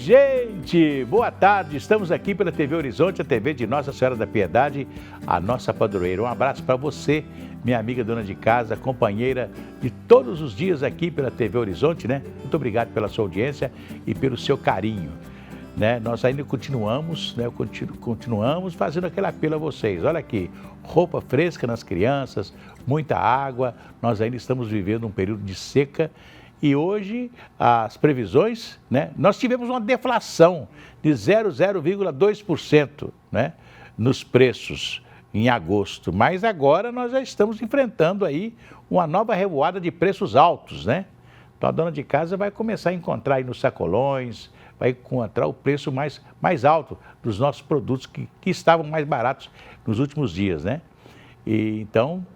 gente! Boa tarde, estamos aqui pela TV Horizonte, a TV de Nossa Senhora da Piedade, a nossa padroeira. Um abraço para você, minha amiga dona de casa, companheira de todos os dias aqui pela TV Horizonte, né? Muito obrigado pela sua audiência e pelo seu carinho, né? Nós ainda continuamos, né? Continuamos fazendo aquele apelo a vocês. Olha aqui, roupa fresca nas crianças, muita água. Nós ainda estamos vivendo um período de seca. E hoje, as previsões, né? Nós tivemos uma deflação de 0,2%, né? Nos preços em agosto. Mas agora nós já estamos enfrentando aí uma nova revoada de preços altos, né? Então a dona de casa vai começar a encontrar aí nos sacolões, vai encontrar o preço mais alto dos nossos produtos que estavam mais baratos nos últimos dias, né? E então,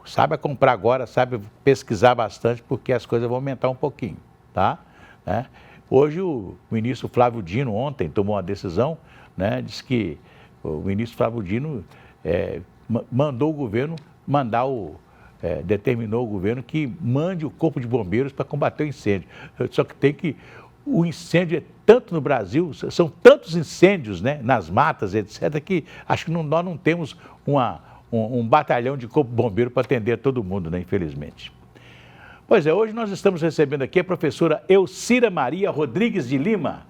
saiba comprar agora, sabe pesquisar bastante, porque as coisas vão aumentar um pouquinho, tá? Hoje o ministro Flávio Dino, ontem, tomou uma decisão, né? Diz que o ministro Flávio Dino mandou o governo determinou o governo que mande o Corpo de Bombeiros para combater o incêndio. Só que o incêndio é tanto no Brasil, são tantos incêndios, né, nas matas, etc., que acho que nós não temos um batalhão de Corpo de Bombeiro para atender todo mundo, né, infelizmente. Pois é, hoje nós estamos recebendo aqui a professora Elcira Maria Rodrigues de Lima,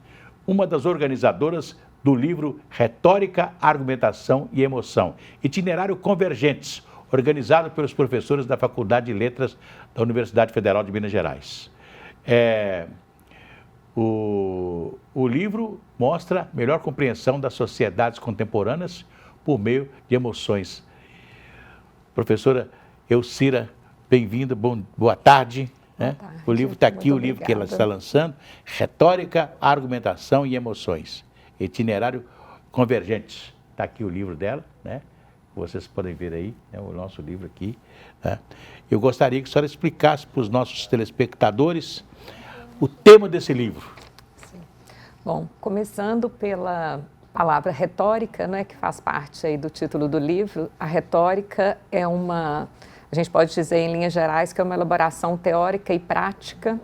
uma das organizadoras do livro Retórica, Argumentação e Emoção, Itinerário Convergentes, organizado pelos professores da Faculdade de Letras da Universidade Federal de Minas Gerais. O livro mostra melhor compreensão das sociedades contemporâneas por meio de emoções. Professora Elcira, bem-vinda, boa tarde. Boa tarde. O livro está aqui, o livro que ela está lançando, Retórica, Argumentação e Emoções, Itinerário Convergente. Está aqui o livro dela, né? Vocês podem ver aí, né, o nosso livro aqui, né? Eu gostaria que a senhora explicasse para os nossos telespectadores o tema desse livro. Sim. Bom, começando pela palavra retórica, né, que faz parte aí do título do livro, a retórica é a gente pode dizer em linhas gerais que é uma elaboração teórica e prática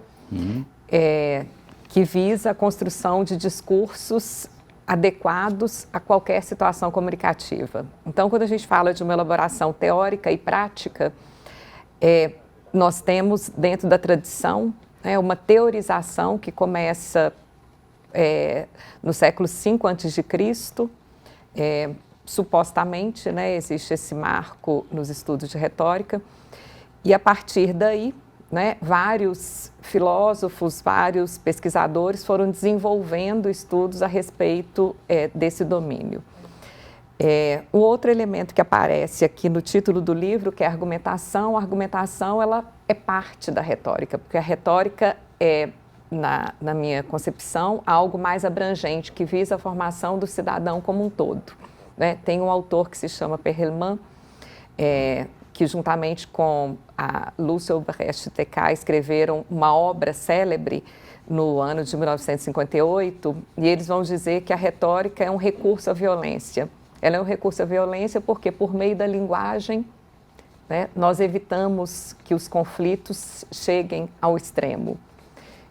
que visa a construção de discursos adequados a qualquer situação comunicativa. Então, quando a gente fala de uma elaboração teórica e prática, nós temos dentro da tradição uma teorização que começa no século V a.C., supostamente, né, existe esse marco nos estudos de retórica, e a partir daí, né, vários filósofos, vários pesquisadores foram desenvolvendo estudos a respeito desse domínio. O outro elemento que aparece aqui no título do livro, que é a argumentação ela é parte da retórica, porque a retórica é, na minha concepção, algo mais abrangente, que visa a formação do cidadão como um todo, né? Tem um autor que se chama Perelman, que juntamente com a Lúcia Ubrecht-TK escreveram uma obra célebre no ano de 1958, e eles vão dizer que a retórica é um recurso à violência. Ela é um recurso à violência porque, por meio da linguagem, né, nós evitamos que os conflitos cheguem ao extremo.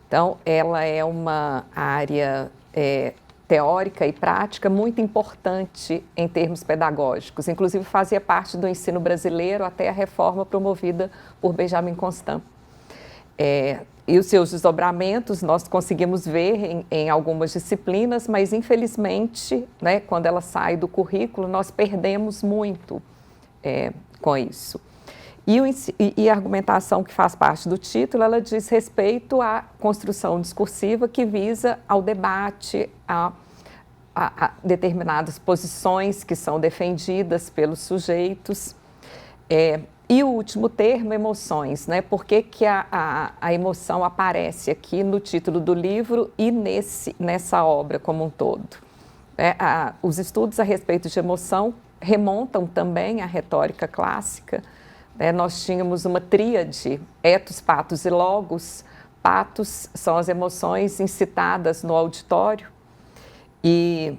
Então, ela é uma área teórica e prática muito importante em termos pedagógicos. Inclusive, fazia parte do ensino brasileiro até a reforma promovida por Benjamin Constant. E os seus desdobramentos nós conseguimos ver em algumas disciplinas, mas, infelizmente, né, quando ela sai do currículo, nós perdemos muito com isso. E a argumentação que faz parte do título, ela diz respeito à construção discursiva que visa ao debate, a determinadas posições que são defendidas pelos sujeitos. E o último termo, emoções, né? Por que a emoção aparece aqui no título do livro e nessa obra como um todo? Os estudos a respeito de emoção remontam também à retórica clássica. Nós tínhamos uma tríade, ethos, pathos e logos. Pathos são as emoções incitadas no auditório, e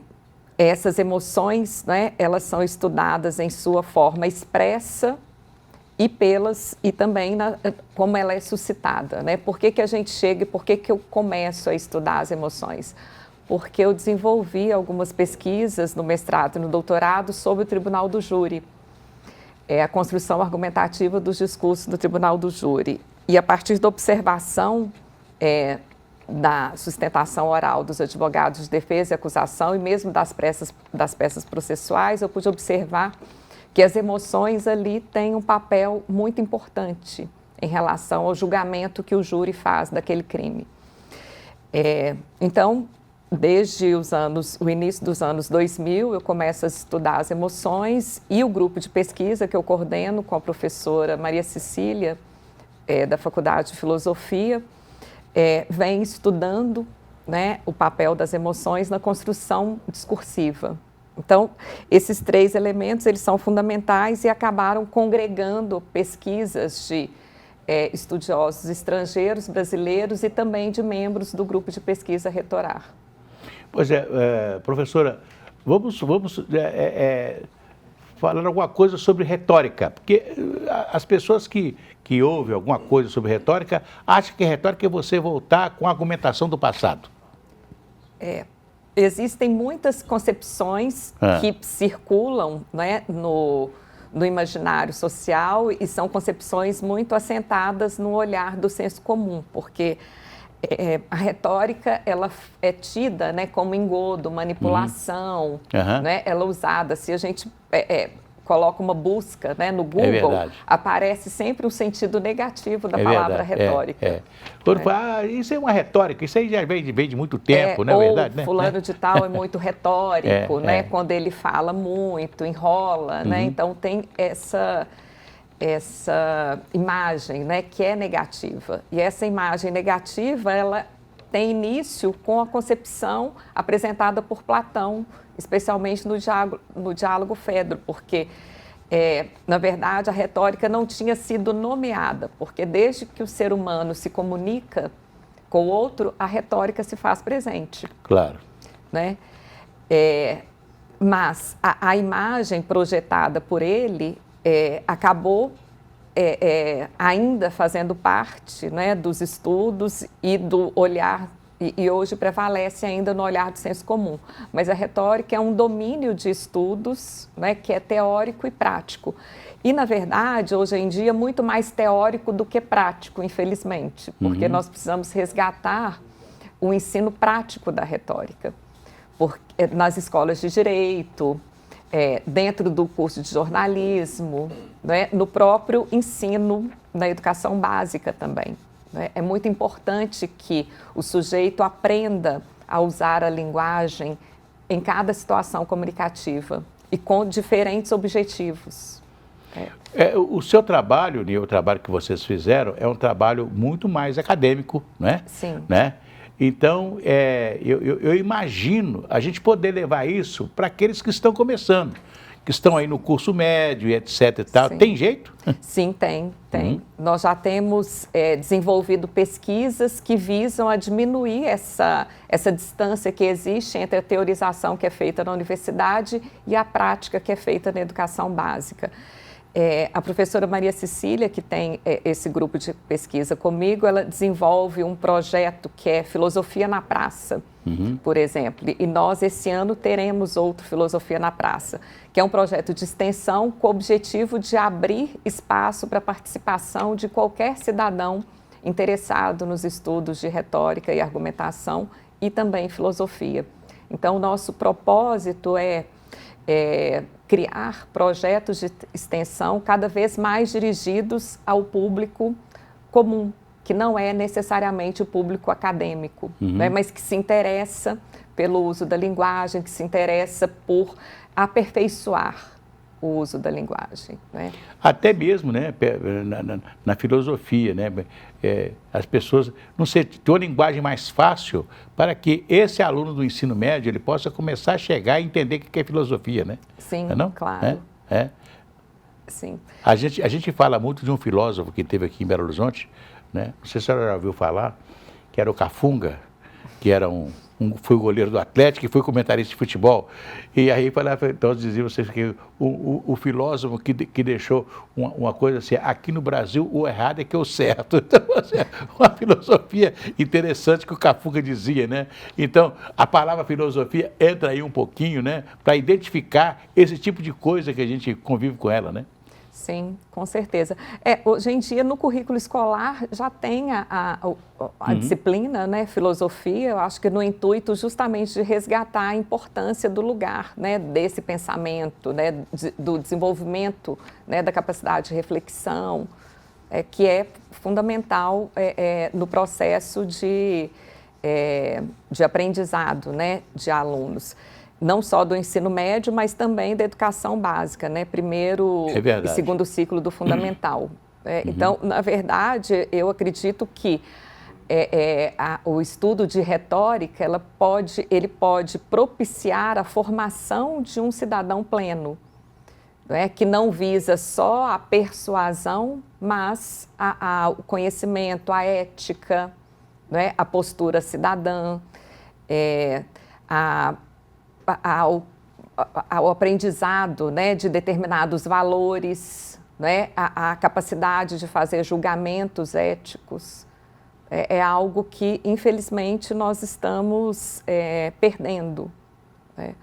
essas emoções, né, elas são estudadas em sua forma expressa e também como ela é suscitada, né? Por que a gente chega e por que eu começo a estudar as emoções? Porque eu desenvolvi algumas pesquisas no mestrado e no doutorado sobre o Tribunal do Júri, a construção argumentativa dos discursos do Tribunal do Júri. E a partir da observação da sustentação oral dos advogados de defesa e acusação e mesmo das peças processuais, eu pude observar que as emoções ali têm um papel muito importante em relação ao julgamento que o júri faz daquele crime. Então, desde o início dos anos 2000, eu começo a estudar as emoções e o grupo de pesquisa que eu coordeno com a professora Maria Cecília, da Faculdade de Filosofia, vem estudando, né, o papel das emoções na construção discursiva. Então, esses 3 elementos, eles são fundamentais e acabaram congregando pesquisas de estudiosos estrangeiros, brasileiros e também de membros do grupo de pesquisa Retorar. Pois professora, vamos falar alguma coisa sobre retórica, porque as pessoas que ouvem alguma coisa sobre retórica acham que retórica é você voltar com a argumentação do passado. Existem muitas concepções que circulam, né, no imaginário social e são concepções muito assentadas no olhar do senso comum, porque a retórica ela é tida, né, como engodo, manipulação, né, ela é usada. Se a gente coloca uma busca, né, no Google, aparece sempre um sentido negativo da palavra retórica. Quando fala, isso é uma retórica, isso aí já vem de muito tempo, não é verdade? Né? Fulano de tal é muito retórico, né, quando ele fala muito, enrola, né, então tem essa imagem, né, que é negativa. E essa imagem negativa, ela tem início com a concepção apresentada por Platão, especialmente no diálogo Fedro, porque, na verdade, a retórica não tinha sido nomeada, porque desde que o ser humano se comunica com o outro, a retórica se faz presente. Claro. Né? Mas a imagem projetada por ele acabou ainda fazendo parte, né, dos estudos e do olhar, e hoje prevalece ainda no olhar do senso comum. Mas a retórica é um domínio de estudos, né, que é teórico e prático. E, na verdade, hoje em dia, muito mais teórico do que prático, infelizmente, porque nós precisamos resgatar o ensino prático da retórica. Nas escolas de direito, dentro do curso de jornalismo, né, no próprio ensino na educação básica também. Né? É muito importante que o sujeito aprenda a usar a linguagem em cada situação comunicativa e com diferentes objetivos. O seu trabalho, o trabalho que vocês fizeram, é um trabalho muito mais acadêmico, né? Sim. Né? Então, eu imagino a gente poder levar isso para aqueles que estão começando, que estão aí no curso médio e etc e tal. Sim. Tem jeito? Sim, tem. Nós já temos desenvolvido pesquisas que visam a diminuir essa distância que existe entre a teorização que é feita na universidade e a prática que é feita na educação básica. A professora Maria Cecília, que tem esse grupo de pesquisa comigo, ela desenvolve um projeto que é Filosofia na Praça, por exemplo. E nós, esse ano, teremos outro Filosofia na Praça, que é um projeto de extensão com o objetivo de abrir espaço para a participação de qualquer cidadão interessado nos estudos de retórica e argumentação e também filosofia. Então, o nosso propósito é criar projetos de extensão cada vez mais dirigidos ao público comum, que não é necessariamente o público acadêmico, né, mas que se interessa pelo uso da linguagem, que se interessa por aperfeiçoar o uso da linguagem. Né? Até mesmo, né, na filosofia, né, as pessoas, não sei, ter uma linguagem mais fácil para que esse aluno do ensino médio ele possa começar a chegar e entender o que é filosofia, né? Sim, não? Claro. Sim. A gente fala muito de um filósofo que teve aqui em Belo Horizonte, né? Não sei se a senhora já ouviu falar, que era o Cafunga, que era um foi goleiro do Atlético e foi comentarista de futebol. E aí então diziam vocês que o filósofo que deixou uma coisa assim, aqui no Brasil o errado é que é o certo. Então, assim, uma filosofia interessante que o Cafuca dizia, né? Então, a palavra filosofia entra aí um pouquinho, né? Para identificar esse tipo de coisa que a gente convive com ela, né? Sim, com certeza. Hoje em dia, no currículo escolar, já tem a disciplina, né, filosofia, eu acho que no intuito justamente de resgatar a importância do lugar, né, desse pensamento, né, do desenvolvimento, né, da capacidade de reflexão, que é fundamental no processo de aprendizado, né, de alunos. Não só do ensino médio, mas também da educação básica, né? Primeiro e segundo ciclo do fundamental. Então, na verdade, eu acredito que o estudo de retórica, ele pode propiciar a formação de um cidadão pleno, que não visa só a persuasão, mas o conhecimento, a ética, a postura cidadã, ao aprendizado, né, de determinados valores, né, a capacidade de fazer julgamentos éticos, é algo que, infelizmente, nós estamos perdendo, né,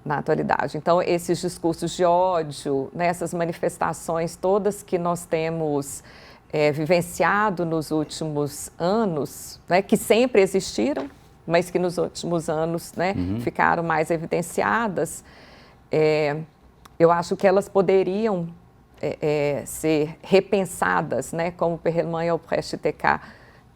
na atualidade. Então, esses discursos de ódio, né, essas manifestações todas que nós temos vivenciado nos últimos anos, né, que sempre existiram, mas que nos últimos anos, né, ficaram mais evidenciadas, eu acho que elas poderiam ser repensadas, né, como Perelman e Albrecht e TK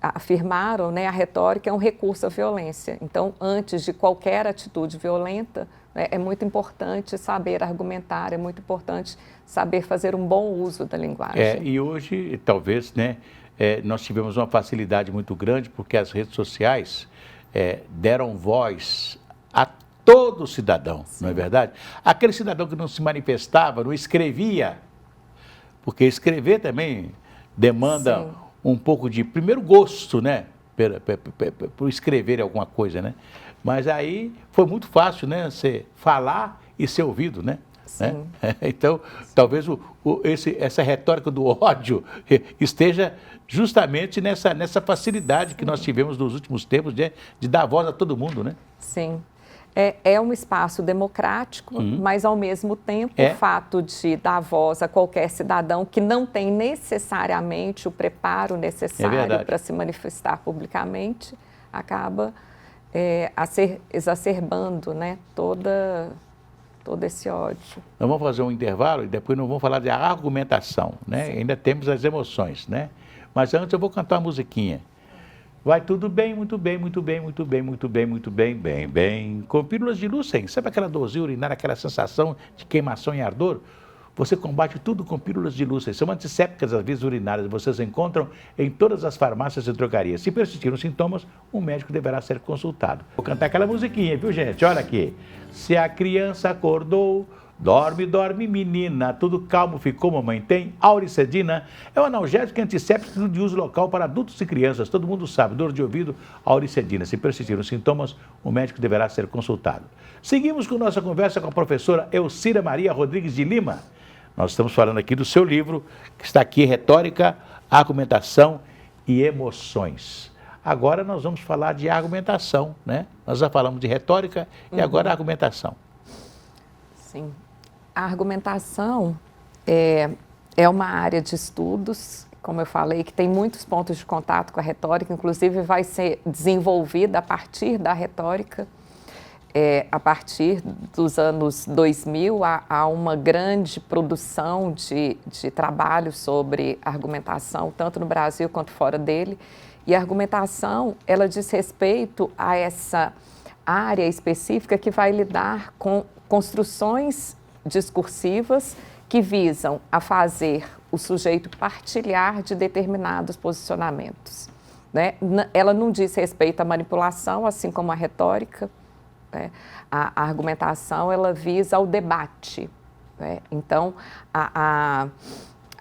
afirmaram, né, a retórica é um recurso à violência. Então, antes de qualquer atitude violenta, né, é muito importante saber argumentar, é muito importante saber fazer um bom uso da linguagem. E hoje, talvez, né, nós tivemos uma facilidade muito grande, porque as redes sociais deram voz a todo cidadão, Sim. Não é verdade? Aquele cidadão que não se manifestava, não escrevia, porque escrever também demanda Sim. um pouco de, primeiro, gosto, né? Por escrever alguma coisa, né? Mas aí foi muito fácil, né? Você falar e ser ouvido, né? Sim. Então, talvez essa retórica do ódio esteja justamente nessa facilidade Sim. que nós tivemos nos últimos tempos de dar voz a todo mundo, né? Sim. É um espaço democrático, mas, ao mesmo tempo, o fato de dar voz a qualquer cidadão que não tem necessariamente o preparo necessário para se manifestar publicamente, acaba exacerbando, né, todo esse ódio. Nós vamos fazer um intervalo e depois nós vamos falar de argumentação, né? Ainda temos as emoções, né? Mas antes eu vou cantar uma musiquinha. Vai tudo bem, muito bem, muito bem, muito bem, muito bem, muito bem, bem, bem. Com pílulas de Lucem, sabe aquela dorzinha urinária, aquela sensação de queimação e ardor? Você combate tudo com pílulas de Lucem. São antissépticas às vias urinárias. Vocês encontram em todas as farmácias e drogarias. Se persistirem os sintomas, um médico deverá ser consultado. Vou cantar aquela musiquinha, viu, gente? Olha aqui. Se a criança acordou, dorme, dorme, menina. Tudo calmo ficou, mamãe tem. Auricedina é um analgésico e antisséptico de uso local para adultos e crianças. Todo mundo sabe. Dor de ouvido, Auricedina. Se persistirem os sintomas, o médico deverá ser consultado. Seguimos com nossa conversa com a professora Elcira Maria Rodrigues de Lima. Nós estamos falando aqui do seu livro, que está aqui, Retórica, Argumentação e Emoções. Agora nós vamos falar de argumentação, né? Nós já falamos de retórica e agora argumentação. Sim. A argumentação é uma área de estudos, como eu falei, que tem muitos pontos de contato com a retórica, inclusive vai ser desenvolvida a partir da retórica. A partir dos anos 2000, há uma grande produção de trabalho sobre argumentação, tanto no Brasil quanto fora dele. E a argumentação, ela diz respeito a essa área específica que vai lidar com construções discursivas que visam a fazer o sujeito partilhar de determinados posicionamentos, né? Ela não diz respeito à manipulação, assim como a retórica. A argumentação, ela visa ao debate, né? Então, a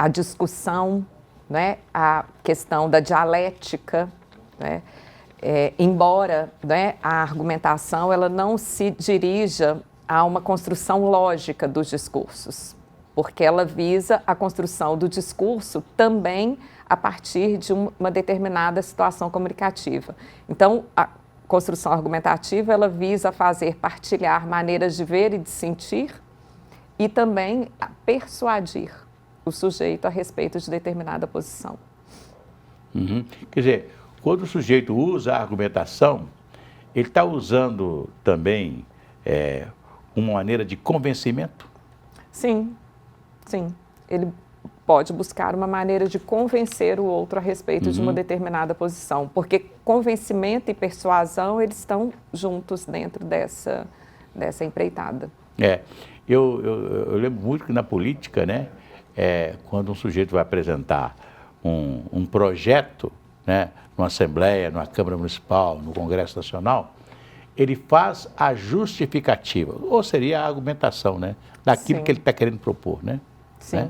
discussão, né? A questão da dialética, né? embora, né, a argumentação ela não se dirija a uma construção lógica dos discursos, porque ela visa a construção do discurso também a partir de uma determinada situação comunicativa. Então, a construção argumentativa ela visa fazer partilhar maneiras de ver e de sentir e também a persuadir o sujeito a respeito de determinada posição. Uhum. Quer dizer, quando o sujeito usa a argumentação, ele está usando também uma maneira de convencimento? Sim, sim. Ele pode buscar uma maneira de convencer o outro a respeito de uma determinada posição, porque convencimento e persuasão, eles estão juntos dentro dessa empreitada. Eu lembro muito que na política, né, quando um sujeito vai apresentar um projeto, né, numa Assembleia, numa Câmara Municipal, no Congresso Nacional, ele faz a justificativa, ou seria a argumentação, né, daquilo que ele está querendo propor, né? Sim. Né?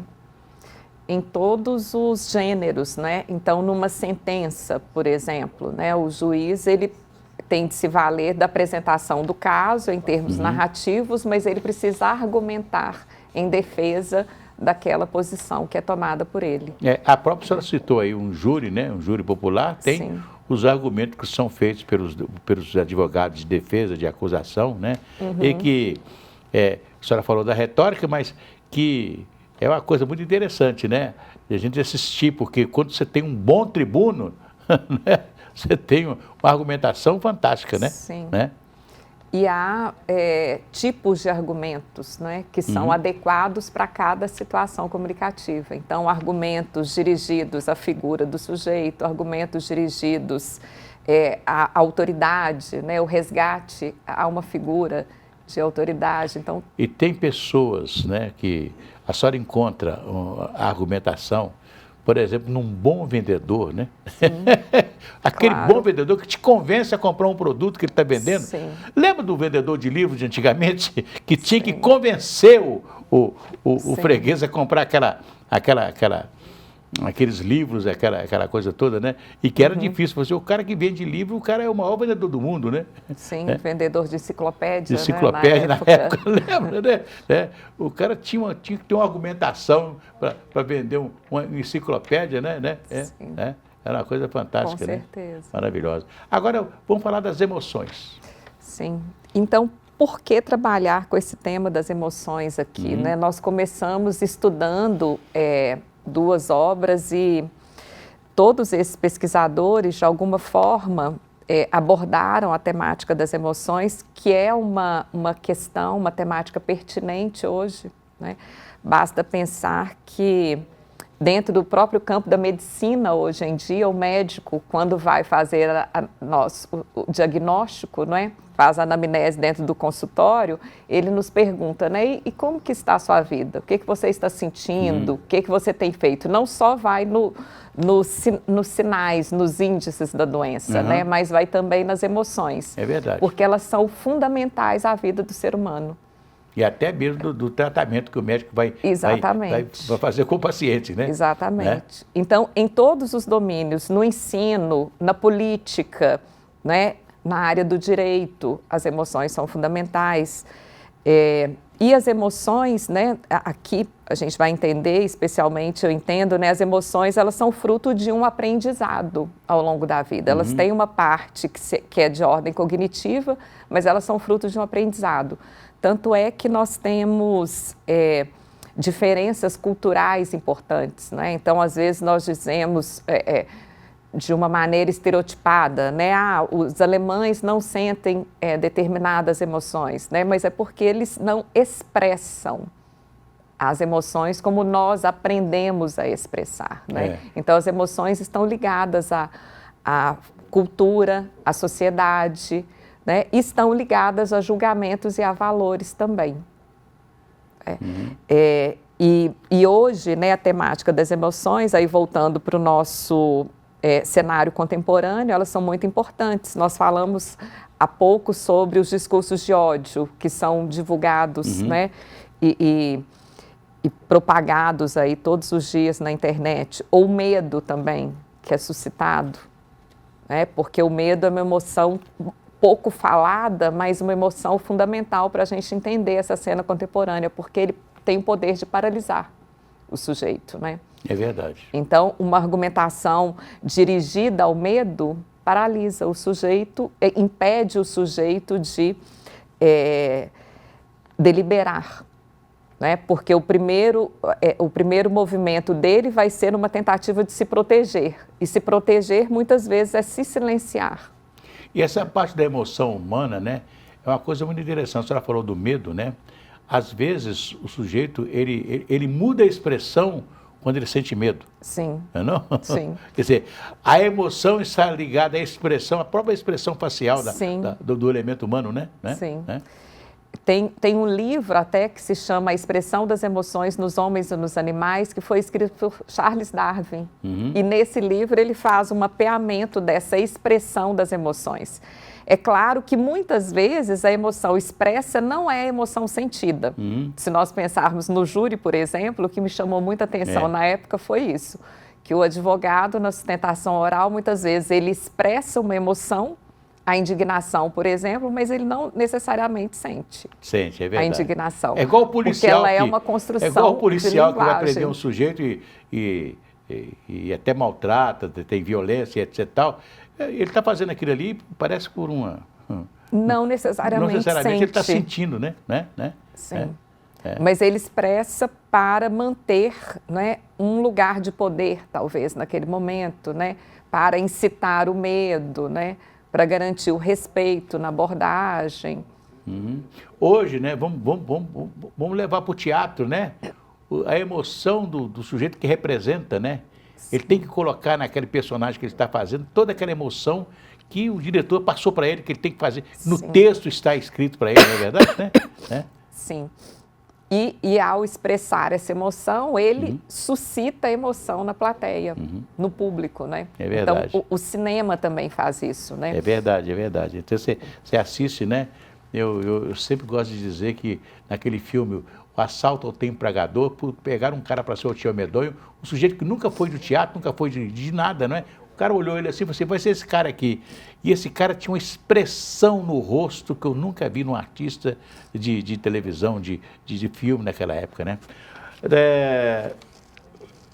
Em todos os gêneros, né? Então, numa sentença, por exemplo, né, o juiz ele tem de se valer da apresentação do caso em termos narrativos, mas ele precisa argumentar em defesa daquela posição que é tomada por ele. A própria senhora citou aí um júri, né? Um júri popular, tem Sim. os argumentos que são feitos pelos advogados de defesa, de acusação, né? E que, a senhora falou da retórica, mas que é uma coisa muito interessante, né? A gente assistir, porque quando você tem um bom tribuno, né? Você tem uma argumentação fantástica, né? Sim. Né? E há tipos de argumentos, né, que são adequados para cada situação comunicativa. Então, argumentos dirigidos à figura do sujeito, argumentos dirigidos à autoridade, né, o resgate a uma figura de autoridade. Então, e tem pessoas, né, que a senhora encontra a argumentação, por exemplo, num bom vendedor, né? Aquele claro. bom vendedor que te convence a comprar um produto que ele está vendendo. Sim. Lembra do vendedor de livros de antigamente que tinha que convencer o freguês a comprar aqueles livros, aquela coisa toda, né? E que era difícil. Você, o cara que vende livro, o cara é o maior vendedor do mundo, né? Sim, vendedor de enciclopédia. De enciclopédia, na época, lembra, né? O cara tinha que ter uma argumentação para vender uma enciclopédia, né? Sim. Era uma coisa fantástica, Com né? certeza. Maravilhosa. Agora, vamos falar das emoções. Sim. Então, por que trabalhar com esse tema das emoções aqui, né? Nós começamos estudando duas obras e todos esses pesquisadores, de alguma forma, abordaram a temática das emoções, que é uma questão, uma temática pertinente hoje, né? Basta pensar que dentro do próprio campo da medicina, hoje em dia, o médico, quando vai fazer o diagnóstico, né, faz a anamnese dentro do consultório, ele nos pergunta, né, e como que está a sua vida? O que você está sentindo? O que você tem feito? Não só vai nos sinais, nos índices da doença, né, mas vai também nas emoções. É verdade. Porque elas são fundamentais à vida do ser humano. E até mesmo do tratamento que o médico vai fazer com o paciente, né? Exatamente. Né? Então, em todos os domínios, no ensino, na política, né, na área do direito, as emoções são fundamentais. E as emoções, né, aqui a gente vai entender, especialmente eu entendo, né, as emoções elas são fruto de um aprendizado ao longo da vida. Elas têm uma parte que é de ordem cognitiva, mas elas são fruto de um aprendizado. Tanto é que nós temos diferenças culturais importantes, né? Então, às vezes, nós dizemos de uma maneira estereotipada, né? Os alemães não sentem determinadas emoções, né? Mas é porque eles não expressam as emoções como nós aprendemos a expressar, né? Então, as emoções estão ligadas à cultura, à sociedade, né? Estão ligadas a julgamentos e a valores também. E hoje, né, a temática das emoções, aí voltando para o nosso cenário contemporâneo, elas são muito importantes. Nós falamos há pouco sobre os discursos de ódio que são divulgados, né, e propagados aí todos os dias na internet, ou medo também, que é suscitado, né? Porque o medo é uma emoção pouco falada, mas uma emoção fundamental para a gente entender essa cena contemporânea, porque ele tem o poder de paralisar o sujeito, né? É verdade. Então, uma argumentação dirigida ao medo paralisa o sujeito, impede o sujeito de deliberar, né? Porque o primeiro movimento dele vai ser uma tentativa de se proteger. E se proteger, muitas vezes, é se silenciar. E essa parte da emoção humana, né, é uma coisa muito interessante. A senhora falou do medo, né? Às vezes, o sujeito, ele muda a expressão quando ele sente medo. Sim. Não é não? Sim. Quer dizer, a emoção está ligada à expressão, a própria expressão facial do elemento humano, né? Sim. Né? Tem um livro até que se chama A Expressão das Emoções nos Homens e nos Animais, que foi escrito por Charles Darwin. E nesse livro ele faz um mapeamento dessa expressão das emoções. É claro que muitas vezes a emoção expressa não é a emoção sentida. Se nós pensarmos no júri, por exemplo, o que me chamou muita atenção na época foi isso, que o advogado na sustentação oral, muitas vezes ele expressa uma emoção, a indignação, por exemplo, mas ele não necessariamente sente. Sente, é verdade. A indignação. É igual o policial. Porque ela é uma construção. É igual o policial que vai prender um sujeito e até maltrata, tem violência, etc. Tal. Ele está fazendo aquilo ali, parece por uma. Não necessariamente. Não necessariamente sente. ele está sentindo, né? Sim. Mas ele expressa para manter, né, um lugar de poder, talvez, naquele momento, né? Para incitar o medo, né? Para garantir o respeito na abordagem. Hoje, né, vamos levar para o teatro, né? A emoção do sujeito que representa, né? Sim. Ele tem que colocar naquele personagem que ele está fazendo toda aquela emoção que o diretor passou para ele, que ele tem que fazer. No Sim. texto está escrito para ele, não é verdade? Né? Sim. E ao expressar essa emoção, ele suscita a emoção na plateia, no público, né? É verdade. Então, o cinema também faz isso, né? É verdade, é verdade. Então, você assiste, né? Eu sempre gosto de dizer que naquele filme, O Assalto ao Templo Pregador, pegaram um cara para ser o tio medonho, um sujeito que nunca foi do teatro, nunca foi de nada, não é? O cara olhou ele assim e falou assim, vai ser esse cara aqui. E esse cara tinha uma expressão no rosto que eu nunca vi num artista de televisão, de filme naquela época, né?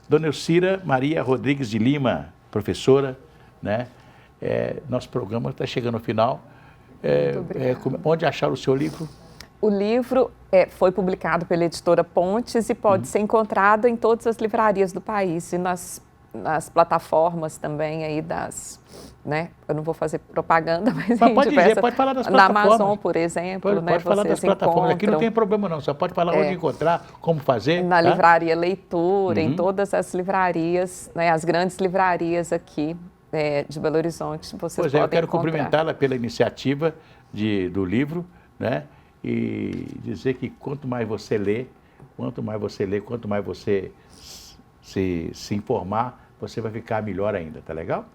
Dona Elcira Maria Rodrigues de Lima, professora, né? Nosso programa está chegando ao final. Onde achar o seu livro? O livro foi publicado pela editora Pontes e pode ser encontrado em todas as livrarias do país e nas plataformas também aí né? Eu não vou fazer propaganda, mas pode falar das plataformas. Na Amazon, por exemplo, pode falar das plataformas. Aqui não tem problema não, só pode falar onde encontrar, como fazer. Na Livraria Leitura, em todas as livrarias, né? As grandes livrarias aqui de Belo Horizonte, vocês podem eu quero encontrar. cumprimentá-la pela iniciativa do livro, né? E dizer que quanto mais você lê, quanto mais você se informar, você vai ficar melhor ainda, tá legal?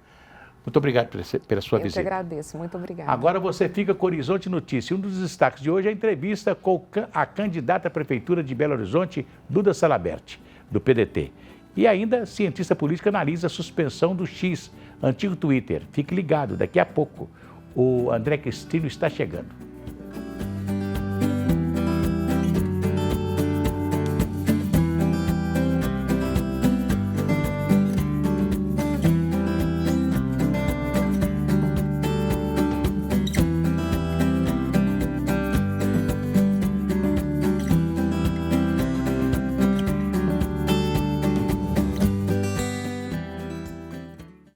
Muito obrigado pela sua visita. Eu que agradeço, muito obrigada. Agora você fica com o Horizonte Notícia. Um dos destaques de hoje é a entrevista com a candidata à Prefeitura de Belo Horizonte, Duda Salabert, do PDT. E ainda, cientista político analisa a suspensão do X, antigo Twitter. Fique ligado, daqui a pouco o André Cristino está chegando.